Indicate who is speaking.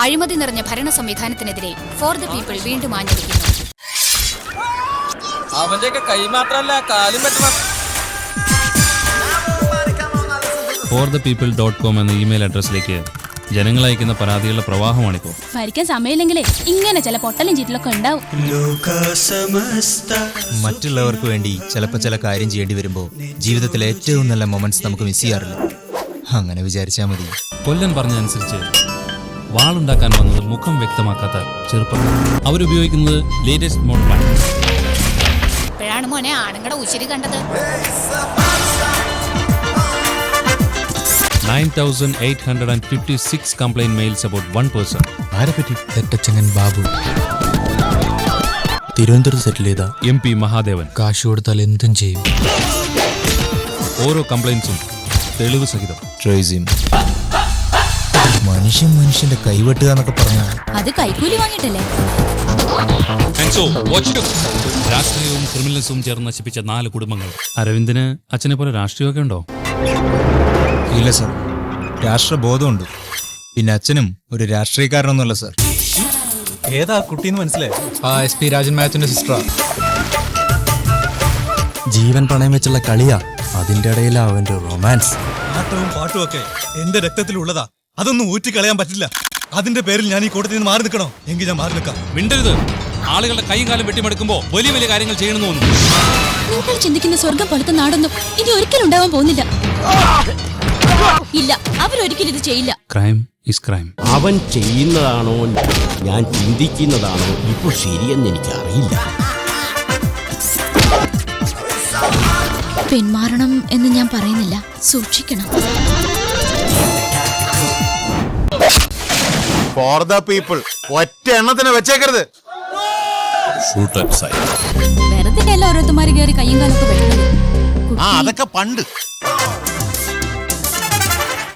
Speaker 1: അഴിമതി നിറഞ്ഞ ഭരണ സംവിധാനത്തിനെതിരെ ഫോർ ദ പീപ്പിൾ വീണ്ടും ആഞ്ഞടിക്കുന്നു.
Speaker 2: അവന്റെയൊക്കെ കൈ മാത്രല്ല കാലും പറ്റണം.
Speaker 3: forthepeople.com എന്ന ഇമെയിൽ അഡ്രസ്സിലേക്ക് ജനങ്ങൾ അയക്കുന്ന പരാതികളുടെ പ്രവാഹമാണിപ്പോ.
Speaker 4: ഭരിക്കാൻ സമയമില്ലെങ്കിലേ ഇങ്ങനെ ചില പൊട്ടലും ചീറ്റലൊക്കെ ഉണ്ടാവും.
Speaker 5: മറ്റുള്ളവർക്ക് വേണ്ടി ചിലപ്പോൾ ചില കാര്യം ചെയ്യേണ്ടി വരുമ്പോ ജീവിതത്തിലെ ഏറ്റവും നല്ല മൊമെന്റ്സ് നമുക്ക് മിസ് ചെയ്യാറില്ല. അങ്ങനെ വിചാരിച്ചാൽ മതി.
Speaker 3: കൊല്ലൻ പറഞ്ഞതനുസരിച്ച് വാളുണ്ടാക്കാൻ വന്നത് മുഖം വ്യക്തമാക്കാത്ത ചെറുപ്പക്കാർ. അവരുപയോഗിക്കുന്നത് ലേറ്റസ്റ്റ് മോഡൽ പ്ലാൻ.
Speaker 1: ഇപ്പോഴാണ് മോനെ ആണുങ്ങളുടെ ഉശിരി കണ്ടത്.
Speaker 3: 9,856 complaint mails about one person.
Speaker 5: ആരെപ്പറ്റി? തെറ്റച്ചങ്ങൻ Babu. തിരുവനന്തപുരത്ത് സെറ്റിൽ ചെയ്ത
Speaker 3: MP മഹാദേവൻ.
Speaker 5: കാശ് കൊടുത്താൽ എന്തും ചെയ്യും.
Speaker 3: ഓരോ കംപ്ലൈൻസും തെളിവ് സഹിതം.
Speaker 5: ട്രേസിം മനുഷ്യന്റെ കൈവെട്ടുക എന്നൊക്കെ പറഞ്ഞാൽ
Speaker 4: അത് കൈക്കൂലി വാങ്ങിയിട്ടല്ലേ?
Speaker 3: രാഷ്ട്രീയവും ക്രിമിനൽസും ചേർന്ന് നശിപ്പിച്ച 4 കുടുംബങ്ങൾ. അരവിന്ദന് അച്ഛനെ പോലെ രാഷ്ട്രീയമൊക്കെ ഉണ്ടോ?
Speaker 5: ഇല്ല സർ, രാഷ്ട്രബോധമുണ്ട്. പിന്നെ അച്ഛനും ഒരു രാഷ്ട്രീയക്കാരനൊന്നുമല്ല സർ.
Speaker 6: ഏതാ കുട്ടീന്ന് മനസ്സിലായി?
Speaker 5: SP രാജൻ മാത്യുവിന്റെ സിസ്റ്ററാ. ജീവൻ പണയം വെച്ചുള്ള കളിയാ, അതിന്റെ ഇടയിലാ അവന്റെ റൊമാൻസ്.
Speaker 6: ആട്ടവും പാട്ടും ഒക്കെ എന്റെ രക്തത്തിലുള്ളതാ. അതൊന്നും ഊറ്റിക്കളയാൻ പറ്റില്ല. അതിന്റെ പേരിൽ ഞാൻ ഈ കൂട്ടത്തിൽ നിന്ന് മാറി നിൽക്കണോ? എങ്കിൽ ഞാൻ മാറി നിൽക്കാം.
Speaker 3: മിണ്ടരുത്. ആളുകളുടെ കൈയും കാലം വെട്ടിമെടുക്കുമ്പോ വലിയ വലിയ കാര്യങ്ങൾ ചെയ്യണമെന്ന് തോന്നുന്നു.
Speaker 4: നിങ്ങൾ ചിന്തിക്കുന്ന സ്വർഗം പോലത്തെ നാടൊന്നും ഇനി ഒരിക്കലും ഉണ്ടാവാൻ പോകുന്നില്ല. ഇല്ല, അവരൊരിക്കലും ഇത് ചെയ്യില്ല.
Speaker 3: Crime is crime.
Speaker 7: അവൻ ചെയ്യുന്നതാണോ ഞാൻ ചിന്തിക്കുന്നതാണോ ഇപ്പോൾ ശരിയെന്ന് എനിക്കറിയില്ല.
Speaker 4: പിന്മാറണം എന്ന് ഞാൻ പറയുന്നില്ല, സൂക്ഷിക്കണം.
Speaker 8: ഫോർ ദ പീപ്പിൾ ഒറ്റ എണ്ണത്തിന് വെച്ചേക്കരുത്.
Speaker 4: വെറുതെ ഓരോരുത്തന്മാര് കയറി കയ്യും കാലൊക്കെ വെക്കുന്നത്.
Speaker 8: അതൊക്കെ പണ്ട്.